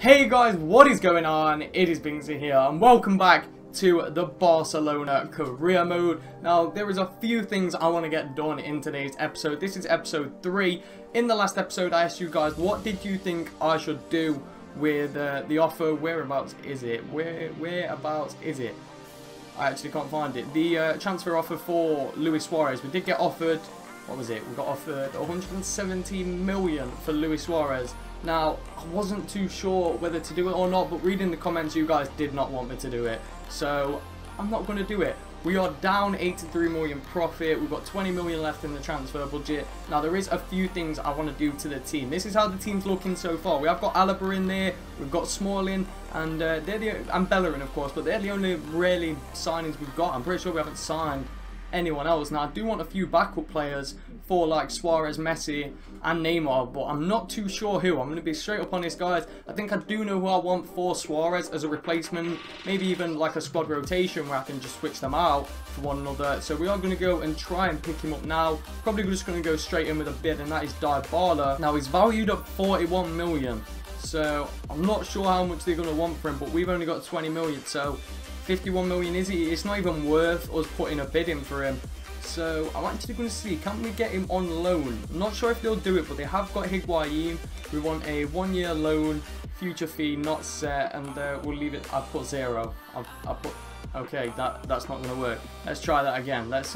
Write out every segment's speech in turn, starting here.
Hey guys, what is going on? It is Bingzy here and welcome back to the Barcelona career mode. Now there is a few things I want to get done in today's episode. This is episode 3. In the last episode I asked you guys what did you think I should do with the offer. Whereabouts is it? Whereabouts is it? I actually can't find it. The transfer offer for Luis Suarez. We did get offered, what was it? We got offered 170 million for Luis Suarez. Now, I wasn't too sure whether to do it or not, but reading the comments, you guys did not want me to do it. So, I'm not going to do it. We are down 83 million profit. We've got 20 million left in the transfer budget. Now, there is a few things I want to do to the team. This is how the team's looking so far. We have got Alaba in there. We've got Smalling and and Bellerin, of course, but they're the only really signings we've got. I'm pretty sure we haven't signed anyone else. Now I do want a few backup players for like Suarez, Messi and Neymar, but I'm not too sure who. I'm going to be straight up honest, guys. I think I do know who I want for Suarez as a replacement, maybe even like a squad rotation where I can just switch them out for one another. So we are going to go and try and pick him up now. Probably just going to go straight in with a bid, and that is Dybala. Now he's valued at 41 million, so I'm not sure how much they're going to want for him, but we've only got 20 million, so 51 million is he? It's not even worth us putting a bid in for him. So I'm actually going to see, can we get him on loan? I'm not sure if they'll do it, but they have got Higuain. We want a 1-year loan, future fee not set, and we'll leave it. I've put 0. I've put, okay, that's not going to work. Let's try that again. Let's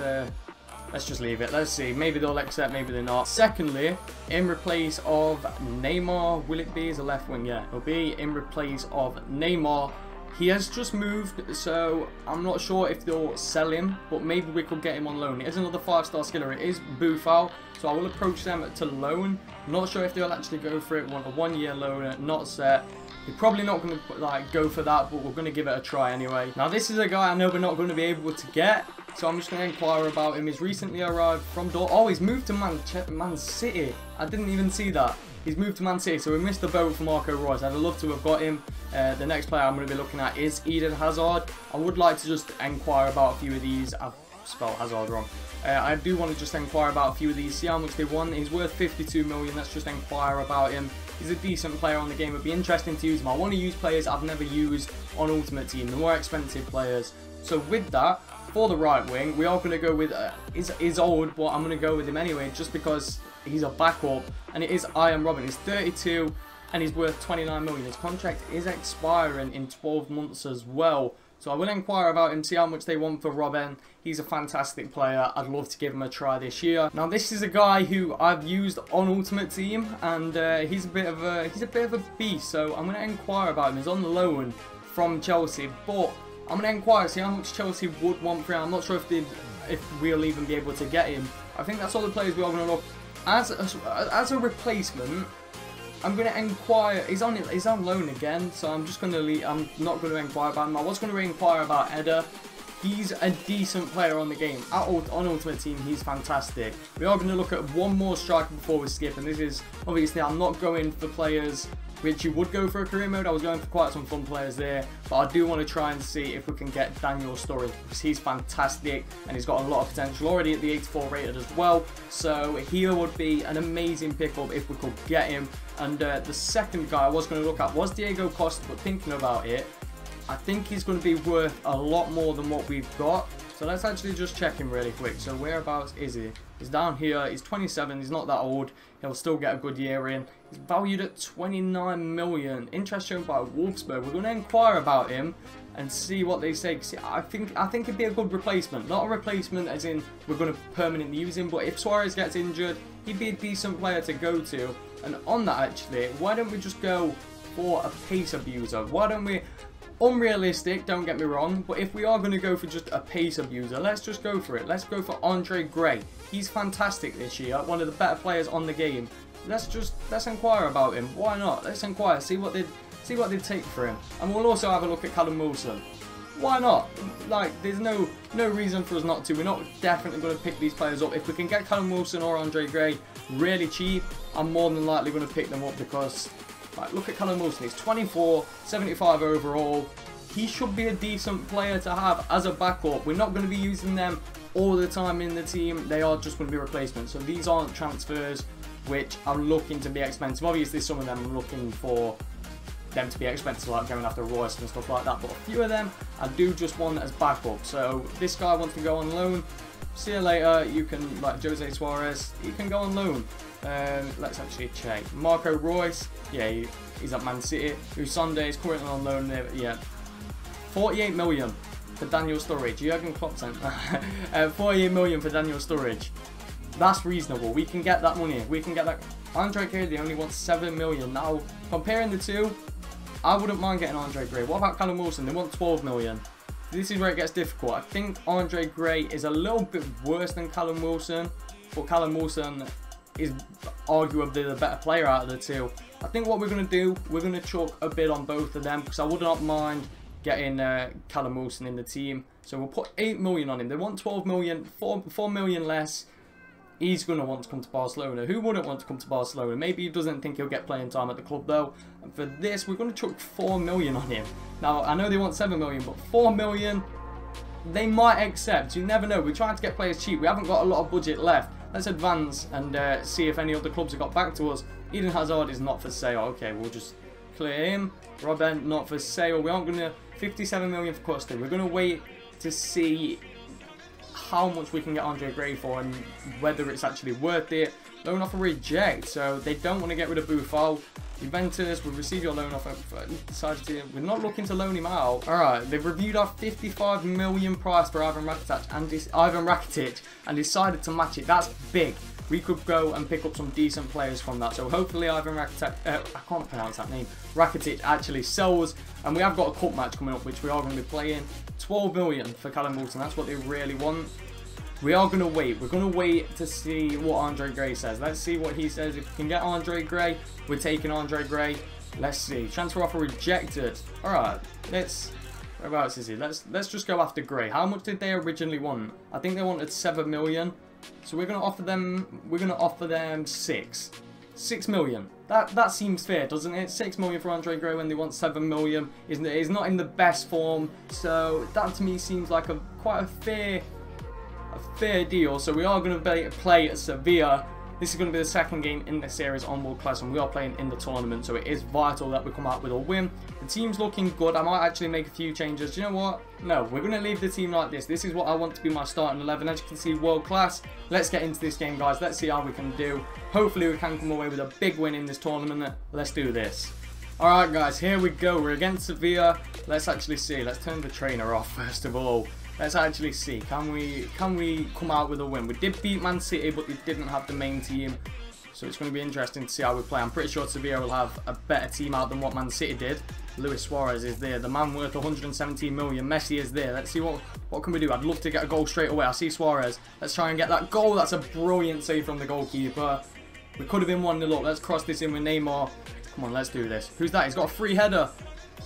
just leave it. Let's see. Maybe they'll accept, maybe they're not. Secondly, in replace of Neymar, will it be as a left wing? Yeah, it'll be in replace of Neymar. He has just moved, so I'm not sure if they'll sell him, but maybe we could get him on loan. It is another 5-star skiller. It is Buffal, so I will approach them to loan. I'm not sure if they'll actually go for it. Want a 1-year loan, not set. You're probably not going to like go for that, but we're going to give it a try anyway. Now this is a guy I know we're not going to be able to get, so I'm just going to inquire about him. He's recently arrived from Oh, he's moved to Man City. I didn't even see that. He's moved to Man City, so we missed the boat for Marco Reus. I'd love to have got him. The next player I'm going to be looking at is Eden Hazard. I would like to just inquire about a few of these. I've spelled Hazard wrong. I do want to just inquire about a few of these, see how much they want. He's worth 52 million. Let's just inquire about him. He's a decent player on the game. It'd be interesting to use him. I want to use players I've never used on Ultimate Team, the more expensive players. So with that, for the right wing, we are going to go with, he's old, but I'm going to go with him anyway, just because he's a backup, and it is Ian Robin. He's 32, and he's worth 29 million. His contract is expiring in 12 months as well. So I will inquire about him, see how much they want for Robin. He's a fantastic player. I'd love to give him a try this year. Now this is a guy who I've used on Ultimate Team, and he's a bit of a beast. So I'm going to inquire about him. He's on loan from Chelsea, but I'm going to inquire, see how much Chelsea would want for him. I'm not sure if we'll even be able to get him. I think that's all the players we are going to look. As a replacement, I'm going to inquire. He's on loan again, so I'm just going to leave. I'm not going to inquire about him. I was going to inquire about Eder. He's a decent player on the game. On Ultimate Team, he's fantastic. We are going to look at one more striker before we skip, and this is, obviously, I'm not going for players which you would go for a career mode. I was going for quite some fun players there, but I do want to try and see if we can get Daniel Sturridge, because he's fantastic and he's got a lot of potential, already at the 84 rated as well. So he would be an amazing pickup if we could get him. And the second guy I was going to look at was Diego Costa, but thinking about it, I think he's going to be worth a lot more than what we've got. So let's actually just check him really quick. So whereabouts is he? He's down here. He's 27. He's not that old. He'll still get a good year in. He's valued at 29 million. Interest shown by Wolfsburg. We're going to inquire about him and see what they say. See, I think it'd be a good replacement. Not a replacement as in we're going to permanently use him, but if Suarez gets injured, he'd be a decent player to go to. And on that, actually, why don't we just go for a pace abuser? Why don't we... Unrealistic, don't get me wrong, but if we are going to go for just a pace abuser, let's just go for it. Let's go for Andre Gray. He's fantastic this year, one of the better players on the game. Let's inquire about him. Why not? Let's inquire, see what they'd take for him. And we'll also have a look at Callum Wilson. Why not? Like, there's no reason for us not to. We're not definitely going to pick these players up. If we can get Callum Wilson or Andre Gray really cheap, I'm more than likely going to pick them up, because like, look at Callum Wilson. He's 24, 75 overall. He should be a decent player to have as a backup. We're not going to be using them all the time in the team. They are just going to be replacements. So these aren't transfers which are looking to be expensive. Obviously, some of them are looking for them to be expensive, like going after Royce and stuff like that. But a few of them I do just want as backup. So this guy wants to go on loan. See you later. You can, like Jose Suarez, he can go on loan. Let's actually check. Marco Royce, yeah, he's at Man City. Sunday is currently on loan there. Yeah, 48 million for Daniel Sturridge. Jurgen Klopp sent 48 million for Daniel Sturridge. That's reasonable. We can get that money. We can get that. Andre Gray, they only want 7 million. Now, comparing the two, I wouldn't mind getting Andre Gray. What about Callum Wilson? They want 12 million. This is where it gets difficult. I think Andre Gray is a little bit worse than Callum Wilson, but Callum Wilson is arguably the better player out of the two. I think what we're going to do, we're going to chuck a bid on both of them, because I would not mind getting Callum Wilson in the team. So we'll put 8 million on him. They want 12 million, 4 million less. He's going to want to come to Barcelona. Who wouldn't want to come to Barcelona? Maybe he doesn't think he'll get playing time at the club though. And for this, we're going to chuck 4 million on him. Now, I know they want 7 million, but 4 million, they might accept. You never know. We're trying to get players cheap. We haven't got a lot of budget left. Let's advance and see if any other clubs have got back to us. Eden Hazard is not for sale. Okay, we'll just clear him. Robben, not for sale. We aren't going to... 57 million for custom. We're going to wait to see how much we can get Andre Gray for and whether it's actually worth it. Loan offer reject, so they don't want to get rid of Buffon. Juventus, we've received your loan offer. Decided to, we're not looking to loan him out. Alright, they've reviewed our 55 million price for Ivan Rakitić and decided to match it. That's big. We could go and pick up some decent players from that. So hopefully Ivan Rakitić, I can't pronounce that name, Rakitić actually sells. And we have got a cup match coming up, which we are going to be playing. 12 million for Callum Wilson, that's what they really want. We are going to wait. We're going to wait to see what Andre Gray says. Let's see what he says. If we can get Andre Gray, we're taking Andre Gray. Let's see. Transfer offer rejected. Alright, whereabouts is he? Let's just go after Gray. How much did they originally want? I think they wanted 7 million. So we're going to offer them 6 million. That seems fair, doesn't it? 6 million for Andre Gray when they want 7 million. He's not in the best form. So that to me seems like quite a fair deal. So we are going to play Sevilla. This is going to be the second game in the series on World Class, and we are playing in the tournament, so it is vital that we come out with a win. The team's looking good. I might actually make a few changes. Do you know what? No, we're going to leave the team like this. This is what I want to be my starting 11. As you can see, World Class. Let's get into this game, guys. Let's see how we can do. Hopefully, we can come away with a big win in this tournament. Let's do this. Alright, guys, here we go. We're against Sevilla. Let's actually see. Let's turn the trainer off, first of all. Let's actually see, can we come out with a win? We did beat Man City, but they didn't have the main team. So it's going to be interesting to see how we play. I'm pretty sure Sevilla will have a better team out than what Man City did. Luis Suarez is there, the man worth 117 million. Messi is there. Let's see what can we do. I'd love to get a goal straight away. I see Suarez. Let's try and get that goal. That's a brilliant save from the goalkeeper. We could have been 1-0 up. Let's cross this in with Neymar. Come on, let's do this. Who's that? He's got a free header.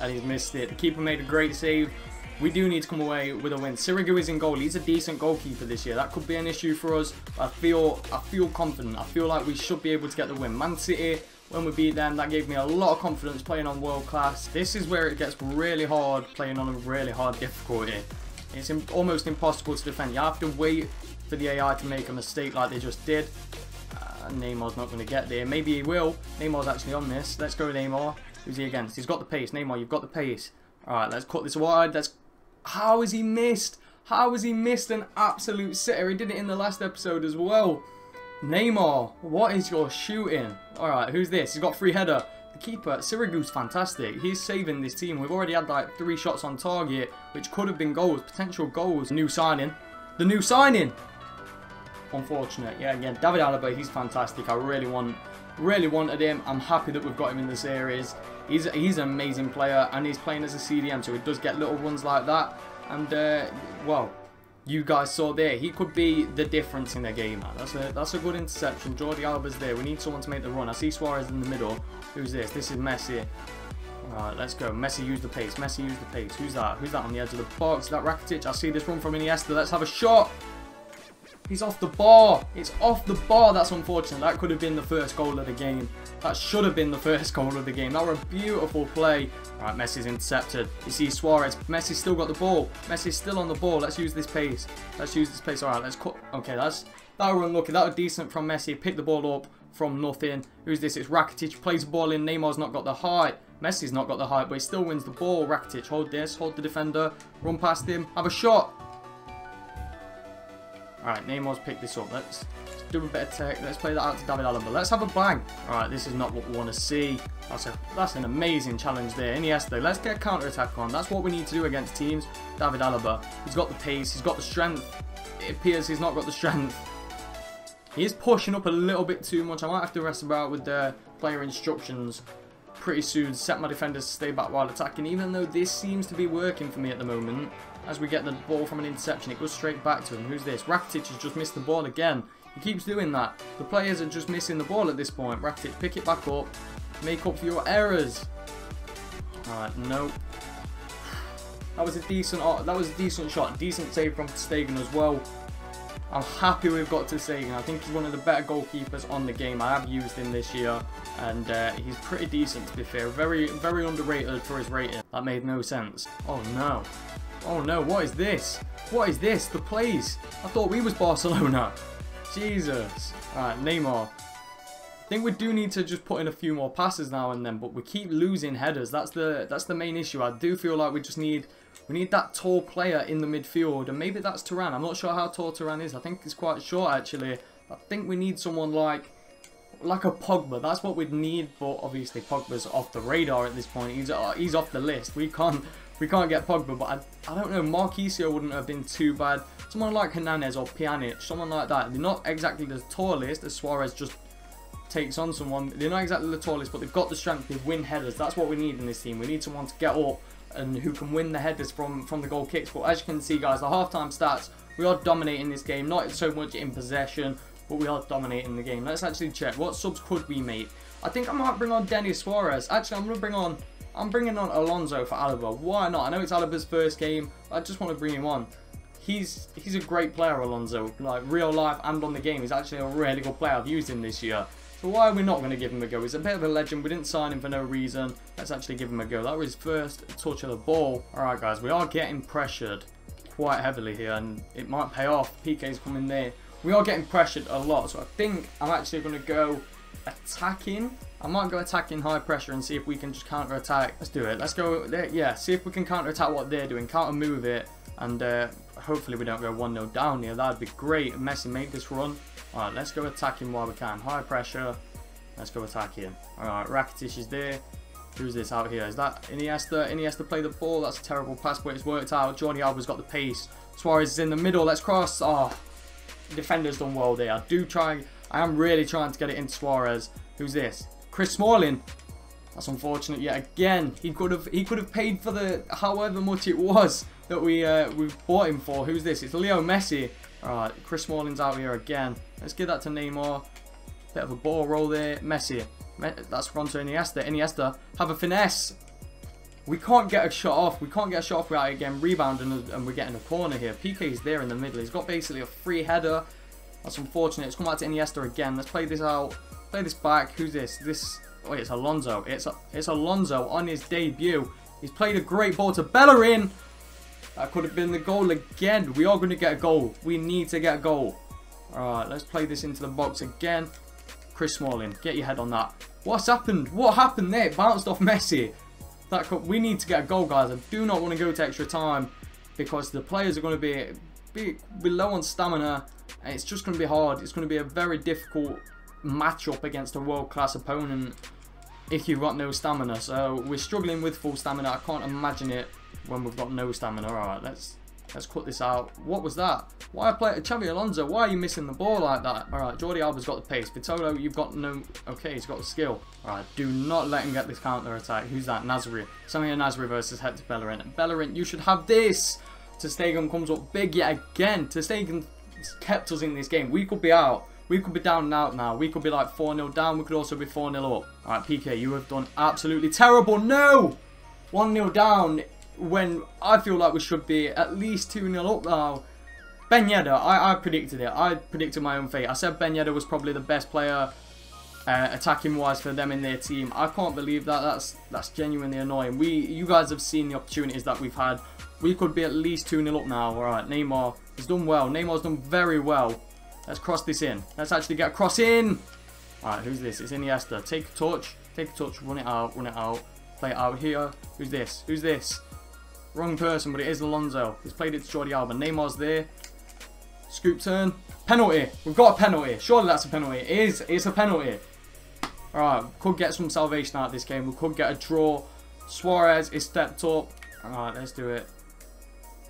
And he's missed it. The keeper made a great save. We do need to come away with a win. Sirigu is in goal. He's a decent goalkeeper this year. That could be an issue for us. I feel confident. I feel like we should be able to get the win. Man City, when we beat them, that gave me a lot of confidence playing on World Class. This is where it gets really hard playing on a really hard difficulty. It's almost impossible to defend. You have to wait for the AI to make a mistake like they just did. Neymar's not going to get there. Maybe he will. Neymar's actually on this. Let's go Neymar. Who's he against? He's got the pace. Neymar, you've got the pace. Alright, let's cut this wide. How has he missed? How has he missed an absolute sitter? He did it in the last episode as well. Neymar, what is your shooting? Alright, who's this? He's got free header. The keeper, Sirigu's fantastic. He's saving this team. We've already had like 3 shots on target, which could have been goals, potential goals. New signing. The new signing! Unfortunate. Yeah, again, David Alaba, he's fantastic. I really wanted him. I'm happy that we've got him in the series. He's an amazing player, and he's playing as a CDM, so he does get little runs like that. And well, you guys saw there, he could be the difference in a game. That's a good interception. Jordi Alba's there. We need someone to make the run. I see Suarez in the middle. Who's this? This is Messi. Alright, let's go. Messi, use the pace. Messi, use the pace. Who's that? Who's that on the edge of the box? Is that Rakitić? I see this run from Iniesta. Let's have a shot. He's off the bar. It's off the bar. That's unfortunate. That could have been the first goal of the game. That should have been the first goal of the game. That was a beautiful play. Alright, Messi's intercepted. You see Suarez. Messi's still got the ball. Messi's still on the ball. Let's use this pace. Let's use this pace. Alright, let's cut. Okay, that was unlucky. That was decent from Messi. Picked the ball up from nothing. Who's this? It's Rakitić. Plays the ball in. Neymar's not got the height. Messi's not got the height, but he still wins the ball. Rakitić, hold this, hold the defender, run past him, have a shot. Alright, Neymar's picked this up. Let's do a bit of tech. Let's play that out to David Alaba. Let's have a bang. Alright, this is not what we want to see. That's an amazing challenge there. Iniesta, let's get a counter-attack on. That's what we need to do against teams. David Alaba, he's got the pace, he's got the strength. It appears he's not got the strength. He is pushing up a little bit too much. I might have to rest about with the player instructions pretty soon. Set my defenders to stay back while attacking, even though this seems to be working for me at the moment. As we get the ball from an interception, it goes straight back to him. Who's this? Rakitić has just missed the ball again. He keeps doing that. The players are just missing the ball at this point. Rakitić, pick it back up. Make up for your errors. Alright, nope. That was a decent shot. Decent save from Stegen as well. I'm happy we've got to Stegen. I think he's one of the better goalkeepers on the game. I have used him this year, and he's pretty decent to be fair. Very, very underrated for his rating. That made no sense. Oh no. Oh no, what is this? What is this? The plays. I thought we was Barcelona. Jesus. Alright, Neymar. I think we do need to just put in a few more passes now and then, but we keep losing headers. That's the main issue. I do feel like we need that tall player in the midfield, and maybe that's Turan. I'm not sure how tall Turan is. I think he's quite short actually. I think we need someone like a Pogba. That's what we'd need, but obviously Pogba's off the radar at this point. He's off the list. We can't get Pogba, but I don't know. Marquisio wouldn't have been too bad. Someone like Hernandez or Pjanic, someone like that. They're not exactly the tallest, as Suarez just takes on someone. They're not exactly the tallest, but they've got the strength to win headers. That's what we need in this team. We need someone to get up and who can win the headers from the goal kicks. But as you can see, guys, the halftime stats, we are dominating this game. Not so much in possession, but we are dominating the game. Let's actually check. What subs could we make? I think I might bring on Denis Suarez. Actually, I'm bringing on Alonso for Alaba. Why not? I know it's Alaba's first game. I just want to bring him on. He's a great player, Alonso. Like, real life and on the game. He's actually a really good player. I've used him this year. So why are we not going to give him a go? He's a bit of a legend. We didn't sign him for no reason. Let's actually give him a go. That was his first touch of the ball. Alright, guys. We are getting pressured quite heavily here, and it might pay off. PK's coming there. We are getting pressured a lot, so I think I'm actually going to go attacking. I might go attacking high pressure and see if we can just counter attack. Let's do it. Let's go there. Yeah, see if we can counter attack what they're doing. Counter move it, and hopefully we don't go 1-0 down here. That'd be great. Messi made this run. Alright, let's go attacking while we can. High pressure. Let's go attacking. Alright, Rakitić is there. Who's this out here? Is that Iniesta? Iniesta play the ball. That's a terrible pass, but it's worked out. Jordi Alba's got the pace. Suarez is in the middle. Let's cross. Oh, defender's done well there. I am really trying to get it into Suarez. Who's this? Chris Smalling. That's unfortunate yet again. He could have paid for the however much it was that we bought him for. Who's this? It's Leo Messi. Alright, Chris Smalling's out here again. Let's give that to Neymar. Bit of a ball roll there. Messi. That's gone to Iniesta. Iniesta, have a finesse. We can't get a shot off. We can't get a shot off without again rebounding, and we're getting a corner here. PK's there in the middle. He's got basically a free header. That's unfortunate. It's come out to Iniesta again. Let's play this out. Play this back. Who's this? Oh, it's Alonso. It's Alonso on his debut. He's played a great ball to Bellerin. That could have been the goal again. We are going to get a goal. We need to get a goal. Alright, let's play this into the box again. Chris Smalling, get your head on that. What's happened? What happened there? It bounced off Messi. We need to get a goal, guys. I do not want to go to extra time because the players are going to be low on stamina. And it's just going to be hard. It's going to be a very difficult matchup against a world-class opponent if you've got no stamina. So we're struggling with full stamina. I can't imagine it when we've got no stamina. Alright, let's cut this out. What was that? Why play Xabi Alonso? Why are you missing the ball like that? Alright, Jordi Alba's got the pace. Vitolo, you've got no... Okay, he's got the skill. Alright, do not let him get this counter attack. Who's that? Nasri. Samir Nasri versus Hector Bellerin. Bellerin, you should have this. Ter Stegen comes up big yet again. Ter Stegen kept us in this game. We could be out. We could be down and out now. We could be like 4-0 down. We could also be 4-0 up. Alright, PK, you have done absolutely terrible. No! 1-0 down when I feel like we should be at least 2-0 up now. Ben Yedder, I predicted it. I predicted my own fate. I said Ben Yedder was probably the best player attacking wise for them in their team. I can't believe that. That's genuinely annoying. You guys have seen the opportunities that we've had. We could be at least 2-0 up now. Alright, Neymar has done well. Neymar's done very well. Let's cross this in. Let's actually get a cross in. Alright, who's this? It's Iniesta. Take a touch, run it out, run it out. Play it out here. Who's this? Who's this? Wrong person, but it is Alonso. He's played it to Jordi Alba. Neymar's there. Scoop turn. Penalty. We've got a penalty. Surely that's a penalty. It is. It's a penalty. Alright, could get some salvation out of this game. We could get a draw. Suarez is stepped up. Alright, let's do it.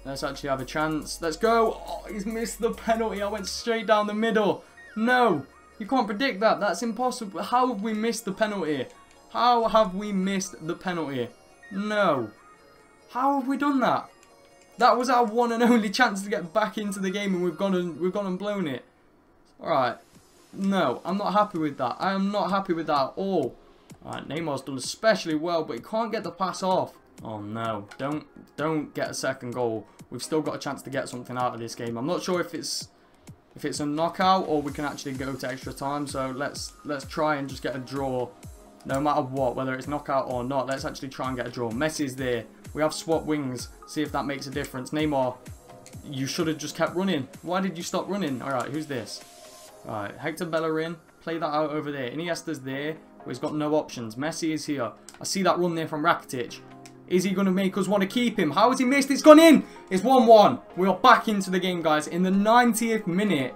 Let's actually have a chance. Let's go. Oh, he's missed the penalty. I went straight down the middle. No. You can't predict that. That's impossible. How have we missed the penalty? How have we missed the penalty? No. How have we done that? That was our one and only chance to get back into the game, and we've gone and blown it. Alright. No, I'm not happy with that. I am not happy with that at all. Alright, Neymar's done especially well, but he can't get the pass off. Oh no. Don't get a second goal. We've still got a chance to get something out of this game. I'm not sure if it's a knockout or we can actually go to extra time. So let's try and just get a draw. No matter what, whether it's knockout or not, let's actually try and get a draw. Messi's there. We have swapped wings. See if that makes a difference. Neymar, you should have just kept running. Why did you stop running? Alright, who's this? Alright, Hector Bellerin. Play that out over there. Iniesta's there. But he's got no options. Messi is here. I see that run there from Rakitić. Is he going to make us want to keep him? How has he missed? It's gone in. It's 1-1. We are back into the game, guys. In the 90th minute.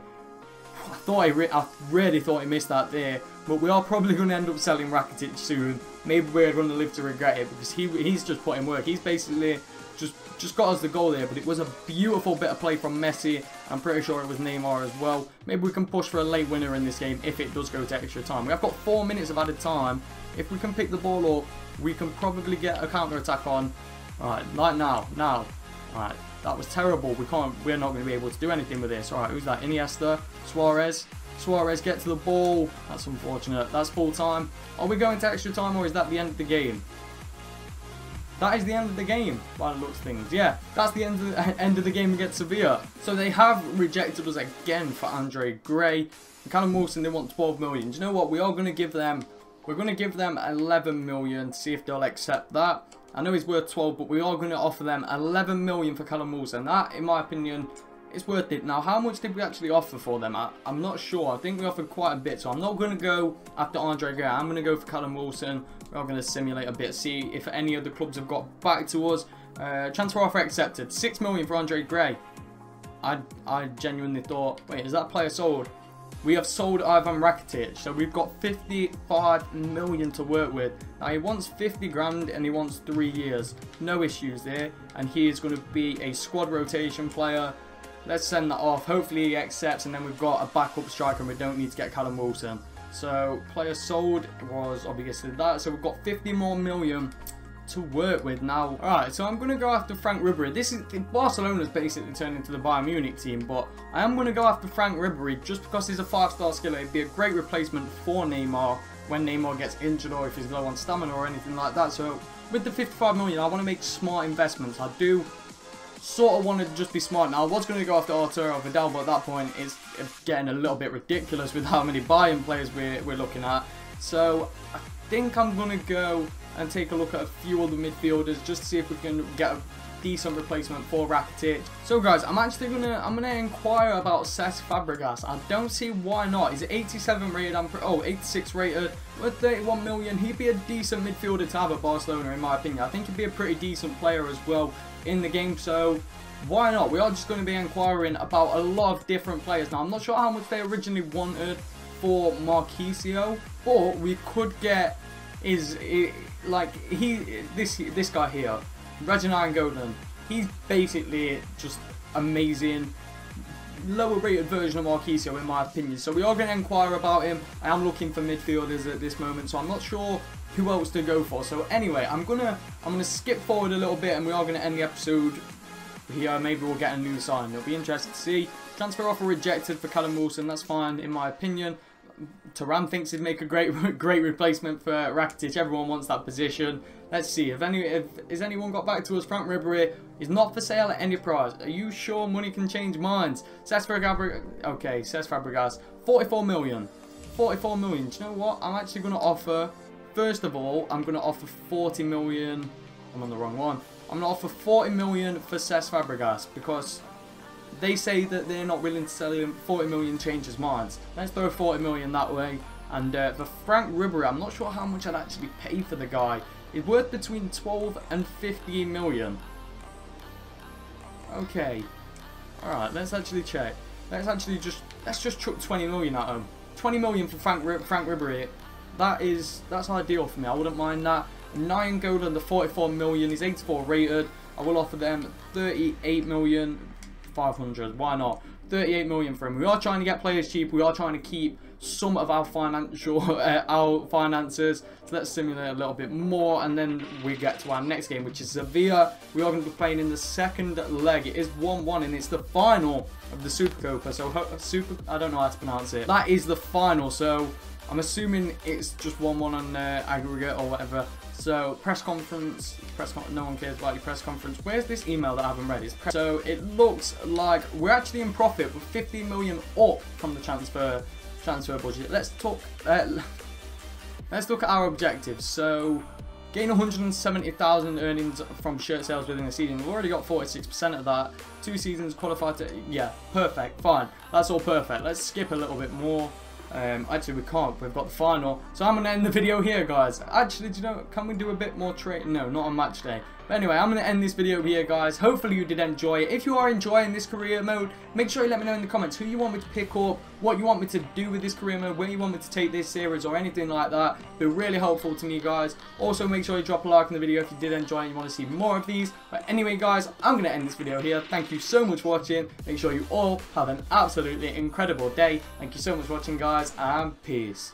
I really thought he missed that there. But we are probably going to end up selling Rakitić soon. Maybe we're going to live to regret it, because he's just put in work. He's basically just got us the goal there. But it was a beautiful bit of play from Messi. I'm pretty sure it was Neymar as well. Maybe we can push for a late winner in this game if it does go to extra time. We have got 4 minutes of added time. If we can pick the ball up, we can probably get a counter-attack on. Alright, like now. Alright, that was terrible. We're not going to be able to do anything with this. Alright, who's that? Iniesta. Suarez, get to the ball. That's unfortunate. That's full time. Are we going to extra time, or is that the end of the game? That is the end of the game, by the looks of things. Yeah, that's the end of the game against Sevilla. So they have rejected us again for Andre Gray. And Callum Wilson, they want 12 million. Do you know what? We are going to give them... We're going to give them 11 million to see if they'll accept that. I know he's worth 12, but we are going to offer them 11 million for Callum Wilson. That, in my opinion, is worth it. Now, how much did we actually offer for them? I'm not sure. I think we offered quite a bit, so I'm not going to go after Andre Gray. I'm going to go for Callum Wilson. We're going to simulate a bit, see if any of the clubs have got back to us. Transfer offer accepted. 6 million for Andre Gray. I genuinely thought, wait, is that player sold? We have sold Ivan Rakitić, so we've got 55 million to work with. Now he wants 50 grand and he wants 3 years. No issues there, and he is going to be a squad rotation player. Let's send that off. Hopefully he accepts, and then we've got a backup striker and we don't need to get Callum Wilson. So player sold was obviously that. So we've got 50 more million to work with now. Alright, so I'm going to go after Frank Ribery. This is Barcelona's basically turned into the Bayern Munich team, but I am going to go after Frank Ribery just because he's a 5-star skiller. It'd be a great replacement for Neymar when Neymar gets injured or if he's low on stamina or anything like that. So with the 55 million, I want to make smart investments. I do sort of want to just be smart. Now I was going to go after Arturo Vidal, but at that point it's getting a little bit ridiculous with how many Bayern players we're looking at. So I think I'm going to go and take a look at a few other midfielders just to see if we can get a decent replacement for Rakitić. So guys, I'm gonna inquire about Cesc Fabregas. I don't see why not. He's 87 rated. 86 rated with 31 million. He'd be a decent midfielder to have at Barcelona, in my opinion. I think he'd be a pretty decent player as well in the game. So why not? We are just going to be inquiring about a lot of different players. Now I'm not sure how much they originally wanted for Marquisio, but we could get this guy here, Reginald Golden. He's basically just amazing, lower rated version of Marquisio in my opinion. So we are going to inquire about him. I am looking for midfielders at this moment, so I'm not sure who else to go for. So anyway, I'm gonna skip forward a little bit, and we are gonna end the episode here. Maybe we'll get a new sign. It'll be interesting to see. Transfer offer rejected for Callum Wilson. That's fine in my opinion. Turan thinks he'd make a great replacement for Rakitić. Everyone wants that position. Let's see if anyone got back to us. Frank Ribery is not for sale at any price. Are you sure money can change minds? Cesc Fabregas, 44 million. 44 million. Do you know what? I'm actually going to offer. First of all, I'm going to offer 40 million. I'm on the wrong one. I'm going to offer 40 million for Cesc Fabregas because they say that they're not willing to sell him. 40 million changes minds. Let's throw 40 million that way. And for Frank Ribery, I'm not sure how much I'd actually pay for the guy. is worth between 12 and 15 million. Okay. Alright, let's actually check. Let's just chuck 20 million at him. 20 million for Frank Ribery. That's ideal for me. I wouldn't mind that. 9 gold under 44 million. He's 84 rated. I will offer them 38 million 500. Why not? 38 million for him. We are trying to get players cheap. We are trying to keep some of our our finances. So let's simulate a little bit more, and then we get to our next game, which is Sevilla. We are going to be playing in the second leg. It is 1-1, and it's the final of the Supercopa. So I don't know how to pronounce it. That is the final. So I'm assuming it's just 1-1 on aggregate or whatever. So press conference, no one cares about your press conference. Where's this email that I haven't read? So it looks like we're actually in profit with 15 million up from the transfer budget. Let's talk. Let's look at our objectives. So gain 170,000 earnings from shirt sales within a season. We've already got 46% of that. 2 seasons qualified to, yeah, perfect, fine. That's all perfect. Let's skip a little bit more. Actually we can't, we've got the final. So I'm going to end the video here, guys. Actually, do you know, can we do a bit more trade? No, not on match day. But anyway, I'm going to end this video here, guys. Hopefully you did enjoy it. If you are enjoying this career mode, make sure you let me know in the comments who you want me to pick up, what you want me to do with this career mode, where you want me to take this series or anything like that. It'd be really helpful to me, guys. Also, make sure you drop a like on the video if you did enjoy it and you want to see more of these. But anyway, guys, I'm going to end this video here. Thank you so much for watching. Make sure you all have an absolutely incredible day. Thank you so much for watching, guys, and peace.